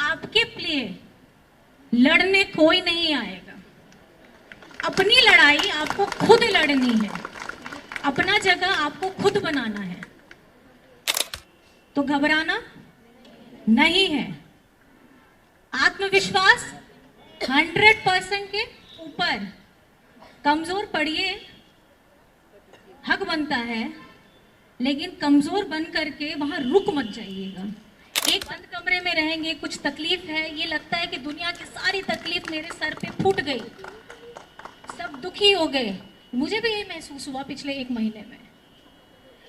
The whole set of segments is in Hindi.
आपके लिए लड़ने कोई नहीं आएगा। अपनी लड़ाई आपको खुद लड़नी है, अपना जगह आपको खुद बनाना है, तो घबराना नहीं है। आत्मविश्वास 100% के ऊपर। कमजोर पड़िए, हक बनता है, लेकिन कमजोर बन करके वहां रुक मत जाइएगा। एक बंद कमरे में रहेंगे, कुछ तकलीफ है, ये लगता है कि दुनिया की सारी तकलीफ मेरे सर पे फूट गई, सब दुखी हो गए। मुझे भी ये महसूस हुआ पिछले 1 महीने में।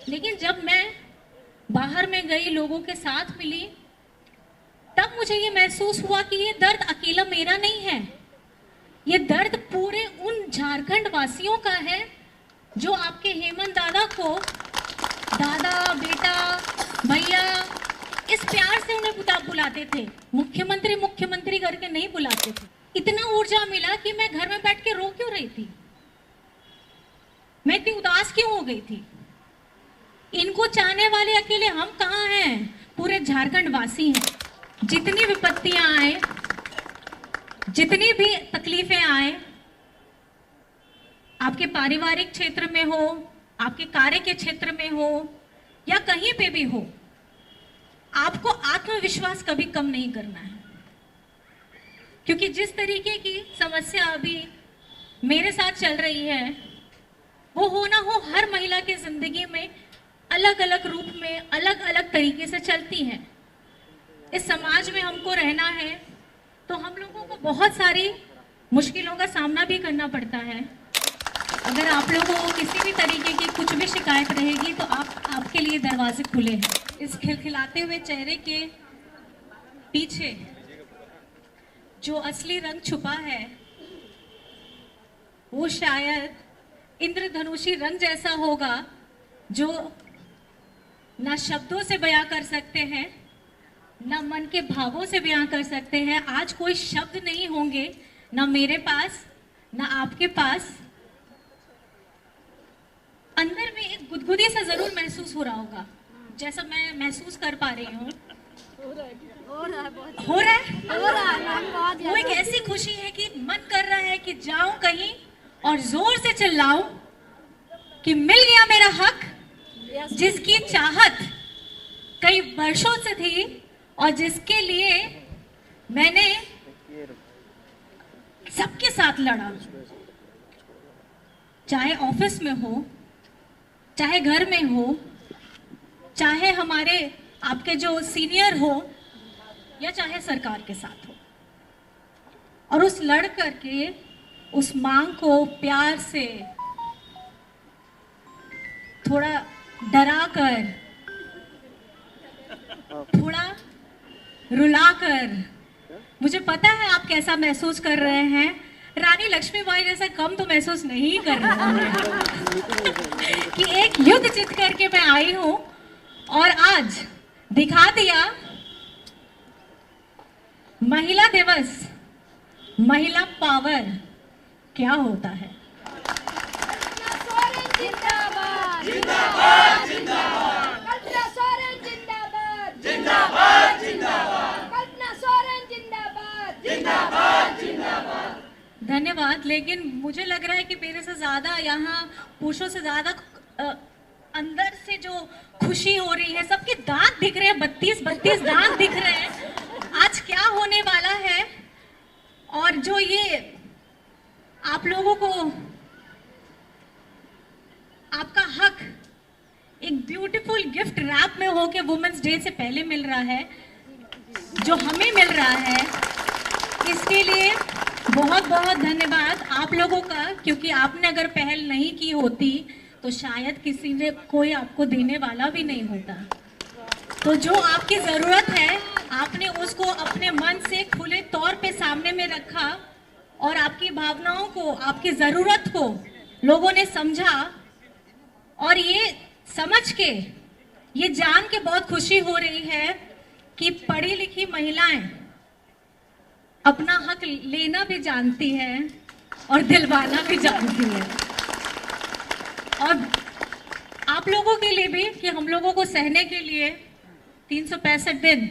लेकिन जब मैं बाहर में गई, लोगों के साथ मिली, तब मुझे ये महसूस हुआ कि ये दर्द अकेला मेरा नहीं है, ये दर्द पूरे उन झारखंड वासियों का है जो आपके हेमंत दादा को दादा, बेटा, भैया इस प्यार से उन्हें बुलाते थे। मुख्यमंत्री मुख्यमंत्री करके नहीं बुलाते थे। इतना ऊर्जा मिला कि मैं घर में बैठ के रो क्यों रही थी, मैं इतनी उदास क्यों हो गई थी। इनको चाहने वाले अकेले हम कहाँ हैं, पूरे झारखंड वासी हैं। जितनी विपत्तियां आए, जितनी भी तकलीफें आए, आपके पारिवारिक क्षेत्र में हो, आपके कार्य के क्षेत्र में हो, या कहीं पे भी हो, आपको आत्मविश्वास कभी कम नहीं करना है। क्योंकि जिस तरीके की समस्या अभी मेरे साथ चल रही है, वो हो ना हो हर महिला की जिंदगी में अलग अलग रूप में, अलग अलग तरीके से चलती है। इस समाज में हमको रहना है तो हम लोगों को बहुत सारी मुश्किलों का सामना भी करना पड़ता है। अगर आप लोगों को किसी भी तरीके की कुछ भी शिकायत रहेगी तो आपके लिए दरवाजे खुले हैं। इस खिलखिलाते हुए चेहरे के पीछे जो असली रंग छुपा है, वो शायद इंद्रधनुषी रंग जैसा होगा, जो ना शब्दों से बयां कर सकते हैं, ना मन के भावों से बयां कर सकते हैं। आज कोई शब्द नहीं होंगे, ना मेरे पास, ना आपके पास। अंदर में एक गुदगुदी सा जरूर महसूस हो रहा होगा, जैसा मैं महसूस कर पा रही हूँ। हो रहा है। वो एक ऐसी खुशी है कि मन कर रहा है कि जाऊं कहीं और जोर से चिल्लाऊं कि मिल गया मेरा हक, जिसकी चाहत कई वर्षों से थी और जिसके लिए मैंने सबके साथ लड़ा। चाहे ऑफिस में हो, चाहे घर में हो, चाहे हमारे आपके जो सीनियर हो, या चाहे सरकार के साथ हो। और उस लड़ करके उस मांग को प्यार से, थोड़ा डरा कर, थोड़ा रुला कर, मुझे पता है आप कैसा महसूस कर रहे हैं। रानी लक्ष्मीबाई जैसा कम तो महसूस नहीं कर रहा है कि एक युद्ध जीत करके मैं आई हूं और आज दिखा दिया। महिला दिवस, महिला पावर क्या होता है। जिंदाबाद जिंदाबाद जिंदाबाद, कल्पना सोरेन जिंदाबाद जिंदाबाद जिंदाबाद, कल्पना सोरेन जिंदाबाद जिंदाबाद जिंदाबाद। धन्यवाद। लेकिन मुझे लग रहा है कि मेरे से ज्यादा यहाँ पुरुषों से ज्यादा अंदर से जो खुशी हो रही है, सबके दांत दिख रहे हैं, 32 दांत दिख रहे हैं। आज क्या होने वाला है, और जो ये आप लोगों को आपका हक एक ब्यूटीफुल गिफ्ट रैप में होके वुमेन्स डे से पहले मिल रहा है, जो हमें मिल रहा है, इसके लिए बहुत बहुत धन्यवाद आप लोगों का। क्योंकि आपने अगर पहल नहीं की होती तो शायद किसी ने कोई आपको देने वाला भी नहीं होता। तो जो आपकी ज़रूरत है, आपने उसको अपने मन से खुले तौर पे सामने में रखा, और आपकी भावनाओं को, आपकी ज़रूरत को लोगों ने समझा। और ये समझ के, ये जान के बहुत खुशी हो रही है कि पढ़ी लिखी महिलाएं अपना हक लेना भी जानती है और दिलवाना भी जानती है। और आप लोगों के लिए भी, कि हम लोगों को सहने के लिए 365 दिन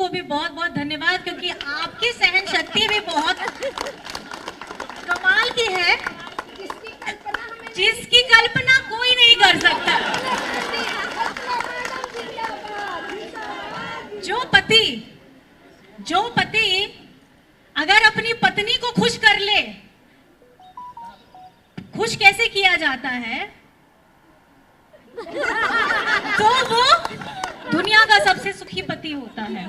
को भी बहुत बहुत धन्यवाद, क्योंकि आपकी सहन शक्ति भी बहुत कमाल की है, जिसकी कल्पना कोई नहीं कर सकता। जो पति अगर अपनी पत्नी को खुश कर ले, खुश कैसे किया जाता है, तो वो दुनिया का सबसे सुखी पति होता है।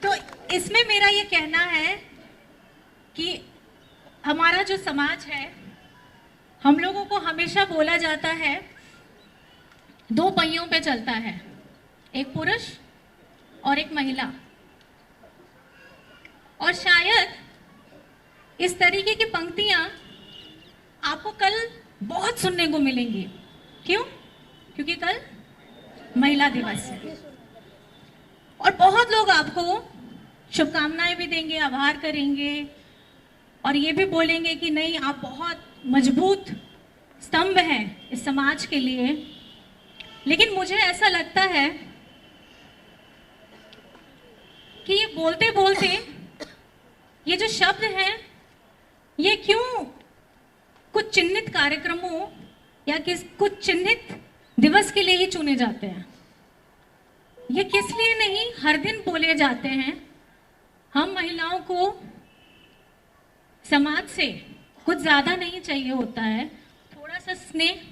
तो इसमें मेरा ये कहना है कि हमारा जो समाज है, हम लोगों को हमेशा बोला जाता है दो पहियों पे चलता है, एक पुरुष और एक महिला। और शायद इस तरीके की पंक्तियां आपको कल बहुत सुनने को मिलेंगी। क्यों? क्योंकि कल महिला दिवस है और बहुत लोग आपको शुभकामनाएं भी देंगे, आभार करेंगे और ये भी बोलेंगे कि नहीं, आप बहुत मजबूत स्तंभ हैं इस समाज के लिए। लेकिन मुझे ऐसा लगता है कि ये बोलते बोलते ये जो शब्द हैं, ये क्यों कुछ चिन्हित कार्यक्रमों या कुछ चिन्हित दिवस के लिए ही चुने जाते हैं? ये किस लिए नहीं हर दिन बोले जाते हैं? हम महिलाओं को समाज से कुछ ज्यादा नहीं चाहिए होता है, थोड़ा सा स्नेह,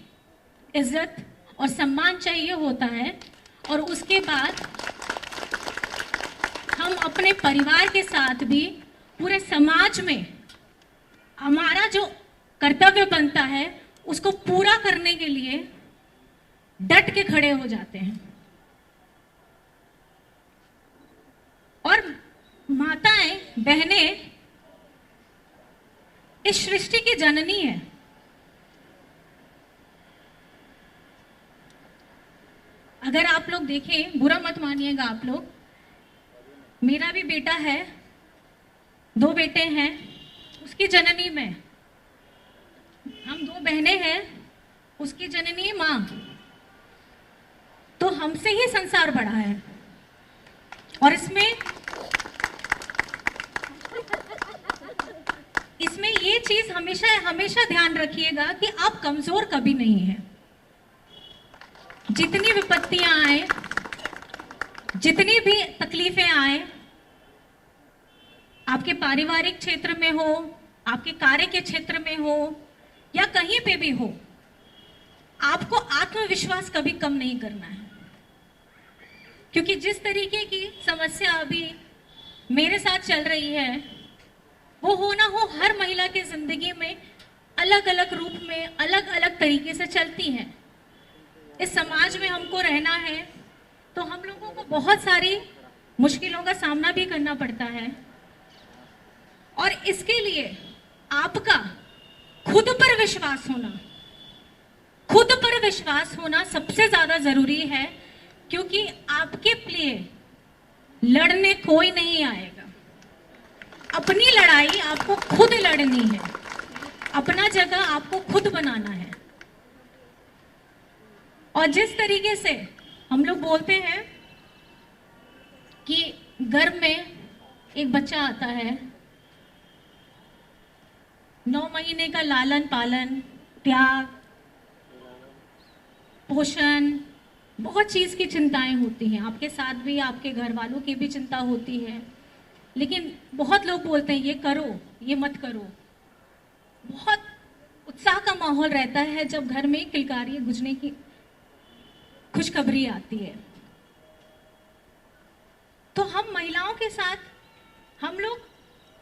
इज्जत और सम्मान चाहिए होता है। और उसके बाद हम अपने परिवार के साथ भी पूरे समाज में हमारा जो कर्तव्य बनता है उसको पूरा करने के लिए डट के खड़े हो जाते हैं। और माताएं, बहनें इस सृष्टि की जननी है। अगर आप लोग देखें, बुरा मत मानिएगा आप लोग, मेरा भी बेटा है, 2 बेटे हैं, उसकी जननी में, हम 2 बहनें हैं, उसकी जननी मां। तो हमसे ही संसार बढ़ा है। और इसमें ये चीज हमेशा हमेशा ध्यान रखिएगा कि आप कमजोर कभी नहीं हैं। जितनी विपत्तियां आए, जितनी भी तकलीफें आए, आपके पारिवारिक क्षेत्र में हो, आपके कार्य के क्षेत्र में हो या कहीं पे भी हो, आपको आत्मविश्वास कभी कम नहीं करना है। क्योंकि जिस तरीके की समस्या अभी मेरे साथ चल रही है, वो हो ना हो हर महिला की जिंदगी में अलग अलग रूप में, अलग अलग तरीके से चलती है। इस समाज में हमको रहना है तो हम लोगों को बहुत सारी मुश्किलों का सामना भी करना पड़ता है। और इसके लिए आपका खुद पर विश्वास होना सबसे ज्यादा जरूरी है। क्योंकि आपके लिए लड़ने कोई नहीं आएगा। अपनी लड़ाई आपको खुद लड़नी है, अपना जगह आपको खुद बनाना है। और जिस तरीके से हम लोग बोलते हैं कि गर्भ में एक बच्चा आता है, 9 महीने का लालन पालन, त्याग, पोषण, बहुत चीज की चिंताएं होती हैं। आपके साथ भी आपके घर वालों की भी चिंता होती है। लेकिन बहुत लोग बोलते हैं ये करो, ये मत करो। बहुत उत्साह का माहौल रहता है जब घर में किलकारी गुजरने की खुशखबरी आती है। तो हम महिलाओं के साथ हम लोग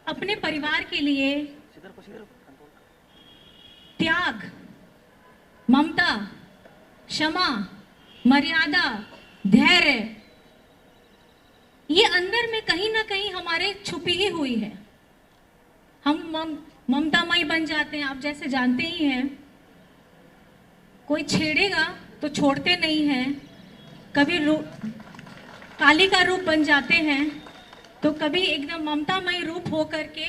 अपने परिवार के लिए त्याग, ममता, क्षमा, मर्यादा, धैर्य, ये अंदर में कहीं ना कहीं हमारे छुपी ही हुई है। हम ममतामयी बन जाते हैं। आप जैसे जानते ही हैं, कोई छेड़ेगा तो छोड़ते नहीं हैं। कभी काली का रूप बन जाते हैं तो कभी एकदम ममतामयी रूप हो करके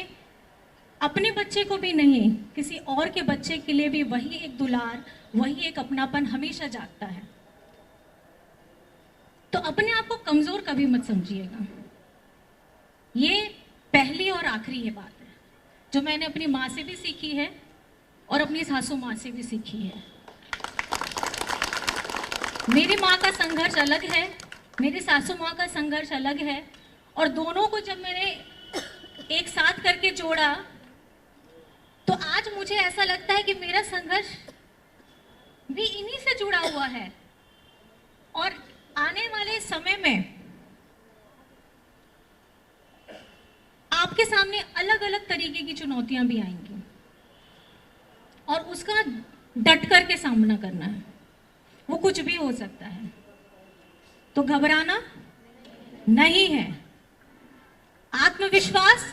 अपने बच्चे को भी नहीं, किसी और के बच्चे के लिए भी वही एक दुलार, वही एक अपनापन हमेशा जागता है। तो अपने आप को कमजोर कभी मत समझिएगा। ये पहली और आखिरी ये बात है जो मैंने अपनी माँ से भी सीखी है और अपनी सासू माँ से भी सीखी है। मेरी माँ का संघर्ष अलग है, मेरी सासू माँ का संघर्ष अलग है, और दोनों को जब मैंने एक साथ करके जोड़ा तो आज मुझे ऐसा लगता है कि मेरा संघर्ष भी इन्हीं से जुड़ा हुआ है। और आने वाले समय में आपके सामने अलग अलग तरीके की चुनौतियां भी आएंगी और उसका डट करके सामना करना है। वो कुछ भी हो सकता है, तो घबराना नहीं है। आत्मविश्वास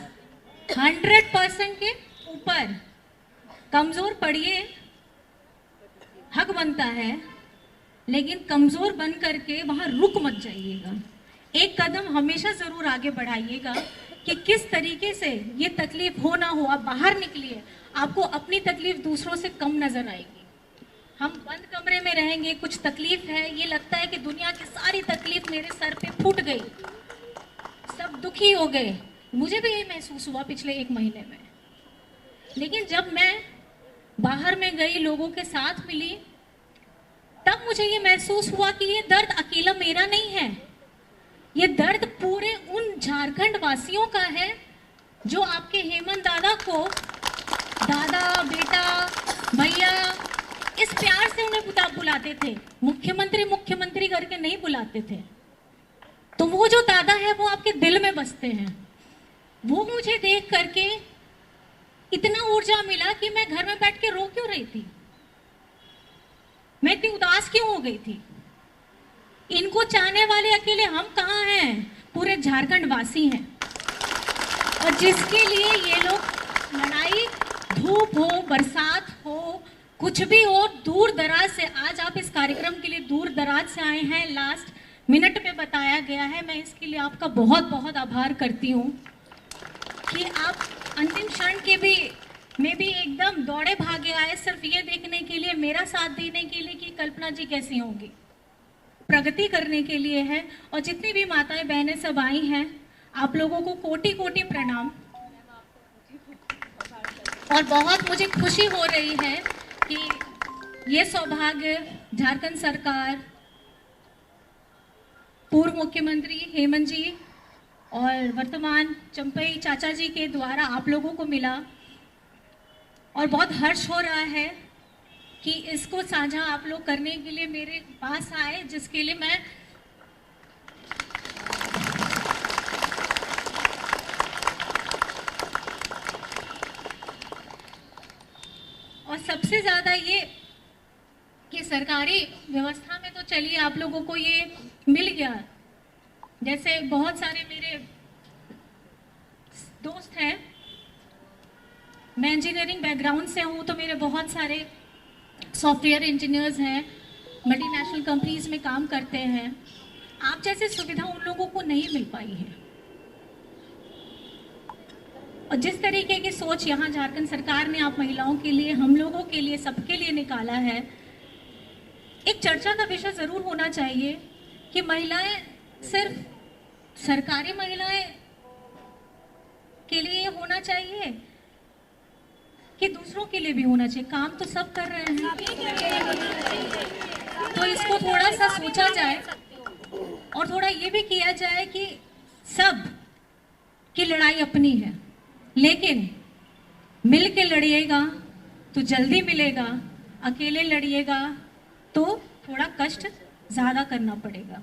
100% के ऊपर। कमजोर पड़िए, हक बनता है, लेकिन कमजोर बन करके वहां रुक मत जाइएगा। एक कदम हमेशा जरूर आगे बढ़ाइएगा कि किस तरीके से ये तकलीफ हो ना हो, आप बाहर निकलिए, आपको अपनी तकलीफ दूसरों से कम नजर आएगी। हम बंद कमरे में रहेंगे, कुछ तकलीफ है, ये लगता है कि दुनिया की सारी तकलीफ मेरे सर पे फूट गई, सब दुखी हो गए। मुझे भी यही महसूस हुआ पिछले 1 महीने में। लेकिन जब मैं बाहर में गई, लोगों के साथ मिली, तब मुझे ये महसूस हुआ कि ये दर्द अकेला मेरा नहीं है, ये दर्द पूरे उन झारखंड वासियों का है जो आपके हेमंत दादा को दादा, बेटा, भैया इस प्यार से उन्हें बुलाते थे। मुख्यमंत्री मुख्यमंत्री करके नहीं बुलाते थे। तो वो जो दादा है वो आपके दिल में बसते हैं। वो मुझे देख करके इतना ऊर्जा मिला कि मैं घर में बैठ के रो क्यों रही थी, मैं इतनी उदास क्यों हो गई थी। इनको चाहने वाले अकेले हम कहाँ हैं, पूरे झारखंड वासी हैं। और जिसके लिए ये लोग लड़ाई, धूप हो, बरसात हो, कुछ भी हो, दूर दराज से, आज आप इस कार्यक्रम के लिए दूर दराज से आए हैं, लास्ट मिनट में बताया गया है। मैं इसके लिए आपका बहुत बहुत आभार करती हूँ कि आप अंतिम क्षण के भी में भी एकदम दौड़े भागे आए सिर्फ ये देखने के लिए, मेरा साथ देने के लिए कि कल्पना जी कैसी होंगी, प्रगति करने के लिए है। और जितनी भी माताएं बहनें सब आई हैं, आप लोगों को कोटि कोटि प्रणाम। और बहुत मुझे खुशी हो रही है कि ये सौभाग्य झारखंड सरकार, पूर्व मुख्यमंत्री हेमंत जी और वर्तमान चंपई चाचा जी के द्वारा आप लोगों को मिला। और बहुत हर्ष हो रहा है कि इसको साझा आप लोग करने के लिए मेरे पास आए, जिसके लिए मैं और सबसे ज़्यादा ये कि सरकारी व्यवस्था में तो चलिए आप लोगों को ये मिल गया। जैसे बहुत सारे मेरे दोस्त हैं, मैं इंजीनियरिंग बैकग्राउंड से हूँ, तो मेरे बहुत सारे सॉफ्टवेयर इंजीनियर्स हैं, मल्टीनेशनल कंपनीज में काम करते हैं। आप जैसे सुविधा उन लोगों को नहीं मिल पाई है। और जिस तरीके की सोच यहाँ झारखंड सरकार ने आप महिलाओं के लिए, हम लोगों के लिए, सबके लिए निकाला है, एक चर्चा का विषय जरूर होना चाहिए कि महिलाएं सिर्फ सरकारी महिलाएं के लिए होना चाहिए कि दूसरों के लिए भी होना चाहिए। काम तो सब कर रहे हैं, तो इसको थोड़ा सा सोचा जाए और थोड़ा ये भी किया जाए कि सब की लड़ाई अपनी है, लेकिन मिल के लड़िएगा तो जल्दी मिलेगा, अकेले लड़िएगा तो थोड़ा कष्ट ज़्यादा करना पड़ेगा।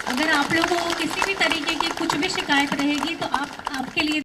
अगर आप लोगों को किसी भी तरीके की कुछ भी शिकायत रहेगी तो आप आपके लिए